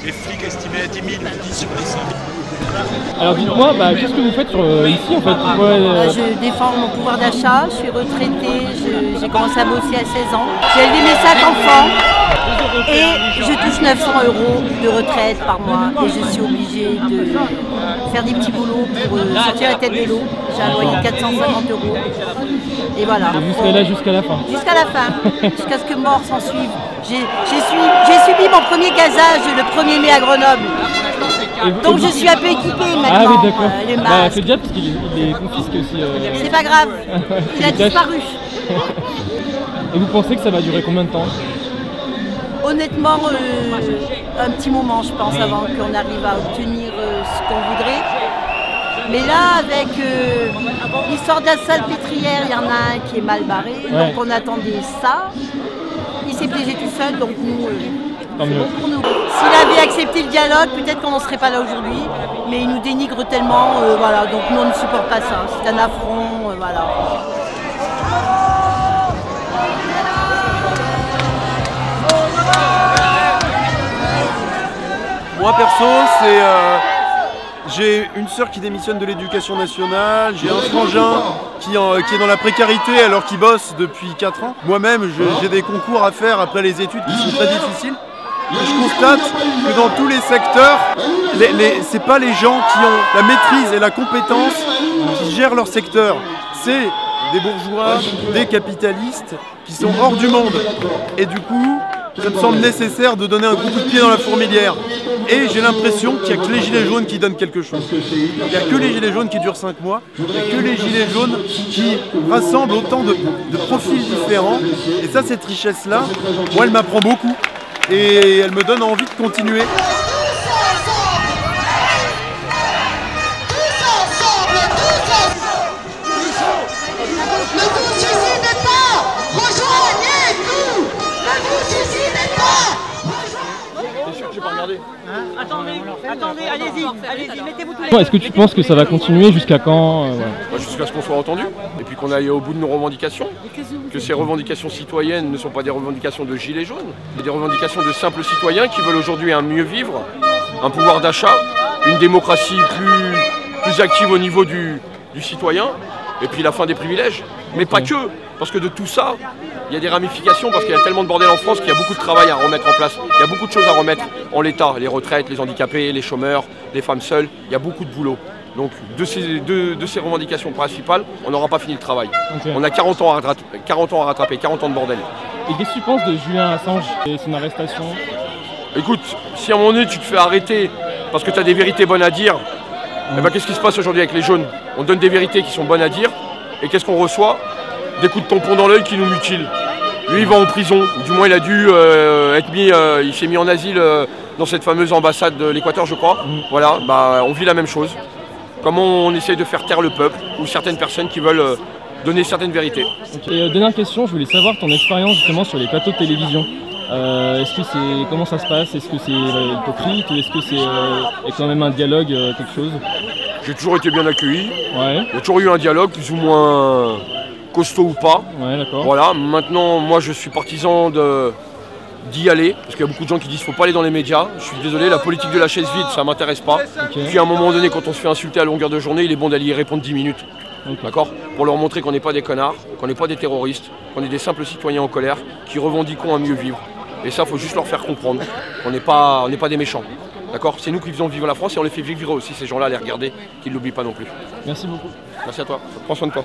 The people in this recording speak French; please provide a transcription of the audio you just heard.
Les flics estimés à 10 000, 10 sur les 5 000. Alors dites-moi, qu'est-ce que vous faites ici en fait? Je défends mon pouvoir d'achat, je suis retraitée, j'ai commencé à bosser à 16 ans. J'ai élevé mes 5 enfants et je touche 900 € de retraite par mois et je suis obligée de faire des petits boulots pour sortir la tête de l'eau. J'ai un loyer de 450 € et voilà. Et vous serez là jusqu'à la fin? Jusqu'à la fin, jusqu'à ce que mort s'en suive. J'ai subi mon premier gazage le 1er mai à Grenoble. Donc je suis un peu équipée maintenant. Ah oui, d'accord. Les masques. C'est bien parce qu'il est confisqué aussi. C'est pas grave, il a disparu. Et vous pensez que ça va durer combien de temps? Honnêtement, un petit moment je pense avant qu'on arrive à obtenir ce qu'on voudrait. Mais là, avec l'histoire de la salpêtrière, il y en a un qui est mal barré, donc on attendait ça. Il s'est piégé tout seul, donc nous, c'est bon pour nous. S'il avait accepté le dialogue, peut-être qu'on n'en serait pas là aujourd'hui, mais il nous dénigre tellement, voilà, donc nous on ne supporte pas ça. C'est un affront, voilà. Moi perso, j'ai une sœur qui démissionne de l'éducation nationale, j'ai un frangin qui est dans la précarité alors qu'il bosse depuis 4 ans. Moi-même, j'ai des concours à faire après les études qui sont très difficiles. Et je constate que dans tous les secteurs, c'est pas les gens qui ont la maîtrise et la compétence qui gèrent leur secteur. C'est des bourgeois, des capitalistes qui sont hors du monde. Et du coup, ça me semble nécessaire de donner un coup de pied dans la fourmilière. Et j'ai l'impression qu'il n'y a que les gilets jaunes qui donnent quelque chose. Il n'y a que les gilets jaunes qui durent 5 mois. Il n'y a que les gilets jaunes qui rassemblent autant de profils différents. Et ça, cette richesse-là, moi, elle m'apprend beaucoup. Et elle me donne envie de continuer. Attendez, allez-y, mettez-vous tous les... Est-ce que tu penses que ça va continuer jusqu'à quand? Jusqu'à ce qu'on soit entendu, et puis qu'on aille au bout de nos revendications, que ces revendications citoyennes ne sont pas des revendications de gilets jaunes, mais des revendications de simples citoyens qui veulent aujourd'hui un mieux vivre, un pouvoir d'achat, une démocratie plus active au niveau du citoyen, et puis la fin des privilèges. Mais pas que, parce que de tout ça, il y a des ramifications, parce qu'il y a tellement de bordel en France qu'il y a beaucoup de travail à remettre en place. Il y a beaucoup de choses à remettre en l'état, les retraites, les handicapés, les chômeurs, les femmes seules, il y a beaucoup de boulot. Donc de ces revendications principales, on n'aura pas fini le travail. Okay. On a 40 ans à rattraper, 40 ans de bordel. Et qu'est-ce que tu penses de Julian Assange et son arrestation? Écoute, si à un moment donné tu te fais arrêter parce que tu as des vérités bonnes à dire, eh ben, qu'est-ce qui se passe aujourd'hui avec les jaunes? On donne des vérités qui sont bonnes à dire, et qu'est-ce qu'on reçoit? Des coups de tampon dans l'œil qui nous mutilent. Lui il va en prison, du moins il a dû être mis, il s'est mis en asile dans cette fameuse ambassade de l'Équateur je crois. Voilà, on vit la même chose. Comment on essaye de faire taire le peuple ou certaines personnes qui veulent donner certaines vérités. Et dernière question, je voulais savoir ton expérience justement sur les plateaux de télévision. Comment ça se passe? Est-ce que c'est hypocrite ou est-ce que c'est quand même un dialogue, quelque chose? J'ai toujours été bien accueilli. Ouais. Il y a toujours eu un dialogue plus ou moins costaud ou pas. Ouais, d'accord. Voilà, maintenant moi je suis partisan d'y aller, parce qu'il y a beaucoup de gens qui disent qu'il ne faut pas aller dans les médias. Je suis désolé, la politique de la chaise vide, ça ne m'intéresse pas. Okay. Puis à un moment donné, quand on se fait insulter à longueur de journée, il est bon d'aller y répondre 10 minutes. Okay. D'accord? Pour leur montrer qu'on n'est pas des connards, qu'on n'est pas des terroristes, qu'on est des simples citoyens en colère qui revendiquons un mieux vivre. Et ça, il faut juste leur faire comprendre qu'on n'est pas des méchants. D'accord? C'est nous qui faisons vivre la France et on les fait vivre aussi, ces gens-là, à les regarder, qu'ils ne l'oublient pas non plus. Merci beaucoup. Merci à toi. Prends soin de toi.